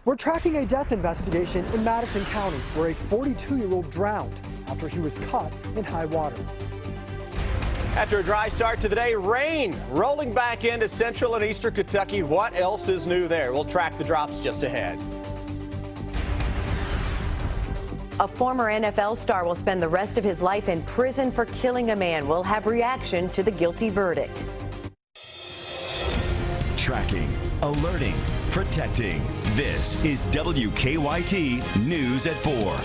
We're tracking a death investigation in Madison County where a 42-year-old drowned after he was caught in high water. After a dry start to the day, rain rolling back into central and eastern Kentucky. What else is new there? We'll track the drops just ahead. A former NFL star will spend the rest of his life in prison for killing a man. We'll have reaction to the guilty verdict. Tracking, alerting, protecting. This is WKYT News at 4.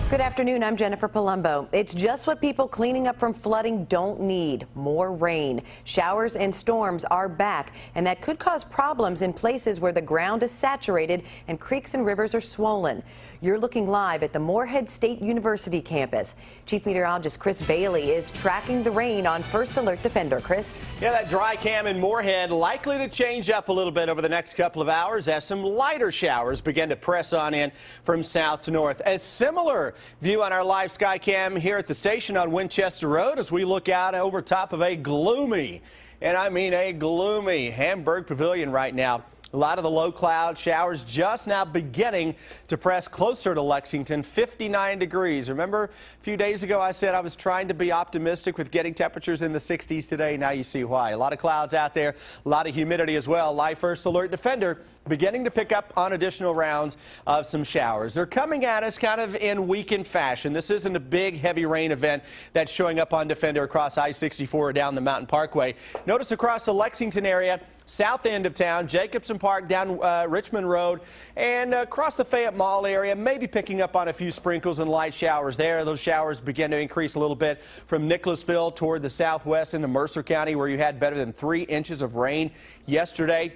Good afternoon, I'm Jennifer Palumbo. It's just what people cleaning up from flooding don't need: more rain. Showers and storms are back, and that could cause problems in places where the ground is saturated and creeks and rivers are swollen. You're looking live at the Morehead State University campus. Chief Meteorologist Chris Bailey is tracking the rain on First Alert Defender. Chris? Yeah, that dry cam in Morehead likely to change up a little bit over the next couple of hours as some lighter showers begin to press on in from south to north. A similar view on our live sky cam here at the station on Winchester Road as we look out over top of a gloomy, and I mean a gloomy, Hamburg Pavilion right now. A lot of the low cloud showers just now beginning to press closer to Lexington, 59 degrees. Remember, a few days ago I said I was trying to be optimistic with getting temperatures in the 60s today. Now you see why. A lot of clouds out there, a lot of humidity as well. Live First Alert Defender beginning to pick up on additional rounds of some showers. They're coming at us kind of in weekend fashion. This isn't a big heavy rain event that's showing up on Defender across I-64 or down the Mountain Parkway. Notice across the Lexington area, south end of town, Jacobson Park, down Richmond Road, and across the Fayette Mall area, maybe picking up on a few sprinkles and light showers there. Those showers begin to increase a little bit from Nicholasville toward the southwest into Mercer County, where you had better than 3 inches of rain yesterday.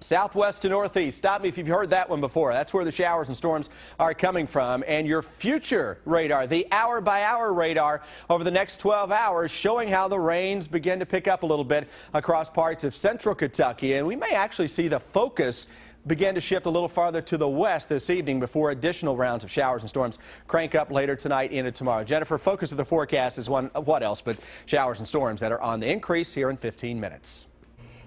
Southwest to northeast. Stop me if you've heard that one before. That's where the showers and storms are coming from. And your future radar, the hour-by-hour radar over the next 12 hours, showing how the rains begin to pick up a little bit across parts of central Kentucky. And we may actually see the focus begin to shift a little farther to the west this evening before additional rounds of showers and storms crank up later tonight into tomorrow. Jennifer, focus of the forecast is one of what else but showers and storms that are on the increase here in 15 minutes.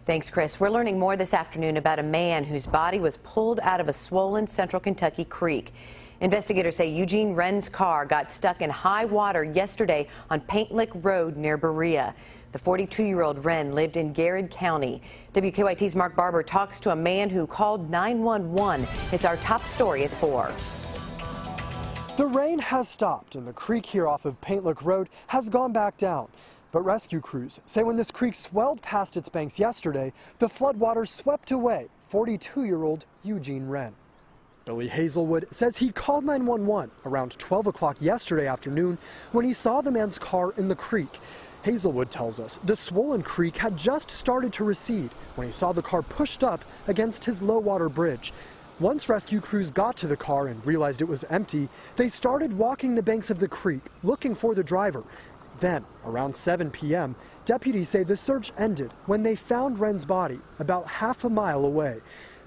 Thanks, Chris. We're learning more this afternoon about a man whose body was pulled out of a swollen central Kentucky creek. Investigators say Eugene Wren's car got stuck in high water yesterday on Paint Lick Road near Berea. The 42-year-old Wren lived in Garrett County. WKYT's Mark Barber talks to a man who called 911. It's our top story at 4. The rain has stopped and the creek here off of Paint Lick Road has gone back down. But rescue crews say when this creek swelled past its banks yesterday, the floodwaters swept away 42-year-old Eugene Wren. Billy Hazelwood says he called 911 around 12 o'clock yesterday afternoon when he saw the man's car in the creek. Hazelwood tells us the swollen creek had just started to recede when he saw the car pushed up against his low-water bridge. Once rescue crews got to the car and realized it was empty, they started walking the banks of the creek looking for the driver. Then, around 7 p.m., deputies say the search ended when they found Wren's body about half a mile away.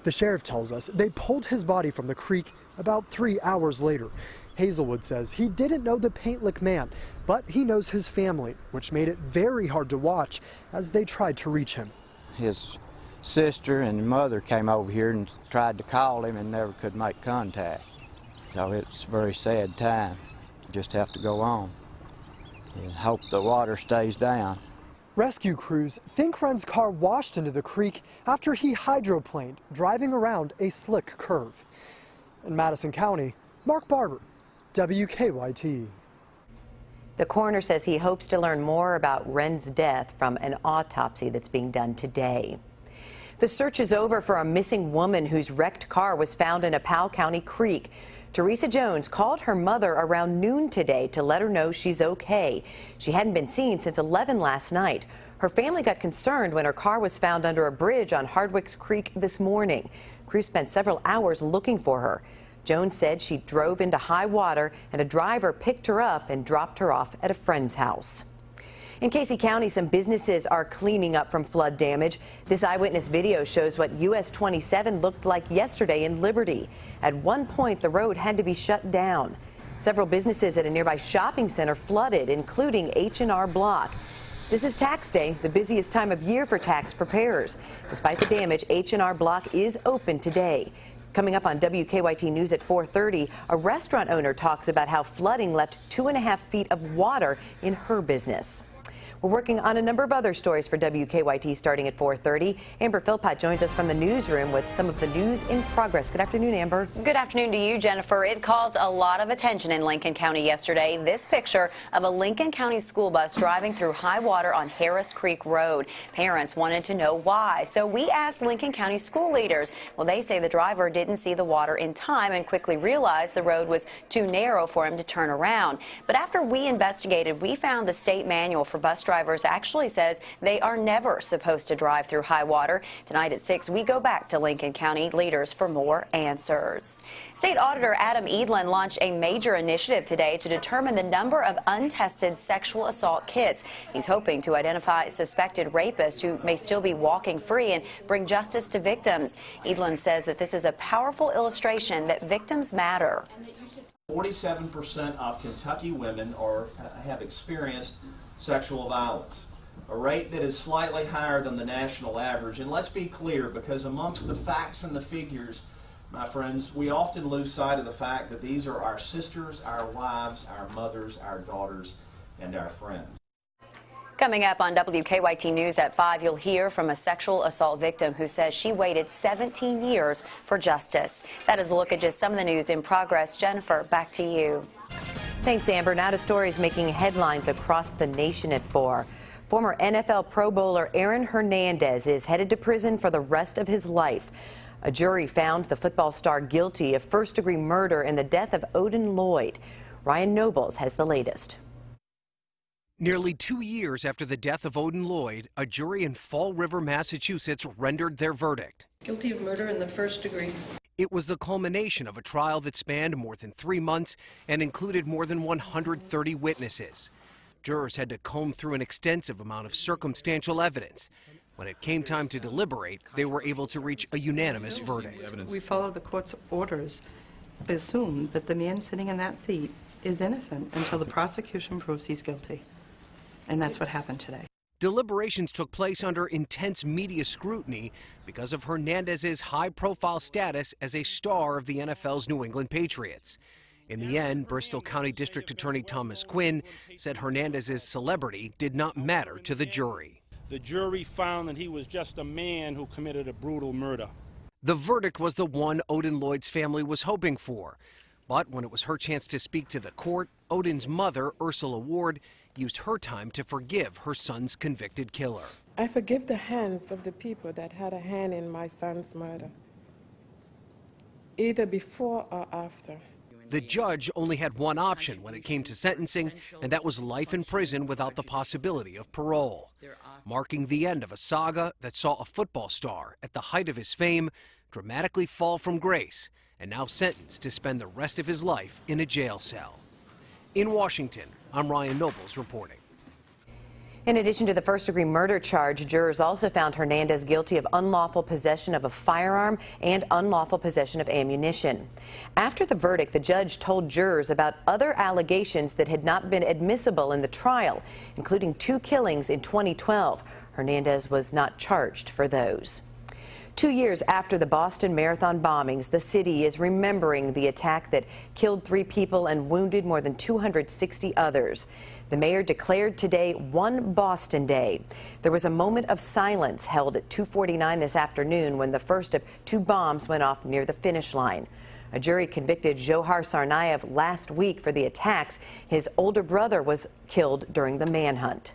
The sheriff tells us they pulled his body from the creek about 3 hours later. Hazelwood says he didn't know the Paint Lick man, but he knows his family, which made it very hard to watch as they tried to reach him. His sister and mother came over here and tried to call him and never could make contact. So it's a very sad time. You just have to go on and hope the water stays down. Rescue crews think Wren's car washed into the creek after he hydroplaned driving around a slick curve. In Madison County, Mark Barber, WKYT. The coroner says he hopes to learn more about Wren's death from an autopsy that's being done today. The search is over for a missing woman whose wrecked car was found in a Powell County creek. Teresa Jones called her mother around noon today to let her know she's okay. She hadn't been seen since 11 last night. Her family got concerned when her car was found under a bridge on Hardwicks Creek this morning. Crews spent several hours looking for her. Jones said she drove into high water and a driver picked her up and dropped her off at a friend's house. In Casey County, some businesses are cleaning up from flood damage. This eyewitness video shows what US 27 looked like yesterday in Liberty. At one point, the road had to be shut down. Several businesses at a nearby shopping center flooded, including H&R Block. This is tax day, the busiest time of year for tax preparers. Despite the damage, H&R Block is open today. Coming up on WKYT News at 4:30, a restaurant owner talks about how flooding left 2.5 feet of water in her business. We're working on a number of other stories for WKYT starting at 4:30. Amber Philpott joins us from the newsroom with some of the news in progress. Good afternoon, Amber. Good afternoon to you, Jennifer. It caused a lot of attention in Lincoln County yesterday. This picture of a Lincoln County school bus driving through high water on Harris Creek Road. Parents wanted to know why, so we asked Lincoln County school leaders. Well, they say the driver didn't see the water in time and quickly realized the road was too narrow for him to turn around. But after we investigated, we found the state manual for bus drivers actually says they are never supposed to drive through high water. Tonight at 6, we go back to Lincoln County leaders for more answers. State Auditor Adam Edlin launched a major initiative today to determine the number of untested sexual assault kits. He's hoping to identify suspected rapists who may still be walking free and bring justice to victims. Edlin says that this is a powerful illustration that victims matter. 47% of Kentucky women have experienced sexual violence, a rate that is slightly higher than the national average. And let's be clear, because amongst the facts and the figures, my friends, we often lose sight of the fact that these are our sisters, our wives, our mothers, our daughters, and our friends. Coming up on WKYT News at 5, you'll hear from a sexual assault victim who says she waited 17 years for justice. That is a look at just some of the news in progress. Jennifer, back to you. Thanks, Amber. Now to stories making headlines across the nation at 4. Former NFL Pro Bowler Aaron Hernandez is headed to prison for the rest of his life. A jury found the football star guilty of first-degree murder in the death of Odin Lloyd. Ryan Nobles has the latest. Nearly 2 years after the death of Odin Lloyd, a jury in Fall River, Massachusetts rendered their verdict. Guilty of murder in the first degree. It was the culmination of a trial that spanned more than 3 months and included more than 130 witnesses. Jurors had to comb through an extensive amount of circumstantial evidence. When it came time to deliberate, they were able to reach a unanimous verdict. We follow the court's orders. Assume that the man sitting in that seat is innocent until the prosecution proves he's guilty. And that's what happened today. Deliberations took place under intense media scrutiny because of Hernandez's high-profile status as a star of the NFL's New England Patriots. In the end, Bristol County District Attorney Thomas Quinn said Hernandez's celebrity did not matter to the jury. The jury found that he was just a man who committed a brutal murder. The verdict was the one Odin Lloyd's family was hoping for. But when it was her chance to speak to the court, Odin's mother, Ursula Ward, used her time to forgive her son's convicted killer. I forgive the hands of the people that had a hand in my son's murder, either before or after. The judge only had one option when it came to sentencing, and that was life in prison without the possibility of parole, marking the end of a saga that saw a football star at the height of his fame dramatically fall from grace and now sentenced to spend the rest of his life in a jail cell. In Washington, I'm Ryan Nobles reporting. In addition to the first-degree murder charge, jurors also found Hernandez guilty of unlawful possession of a firearm and unlawful possession of ammunition. After the verdict, the judge told jurors about other allegations that had not been admissible in the trial, including 2 killings in 2012. Hernandez was not charged for those. 2 years after the Boston Marathon bombings, the city is remembering the attack that killed 3 people and wounded more than 260 others. The mayor declared today One Boston Day. There was a moment of silence held at 2:49 this afternoon when the first of 2 bombs went off near the finish line. A jury convicted Johar Tsarnaev last week for the attacks. His older brother was killed during the manhunt.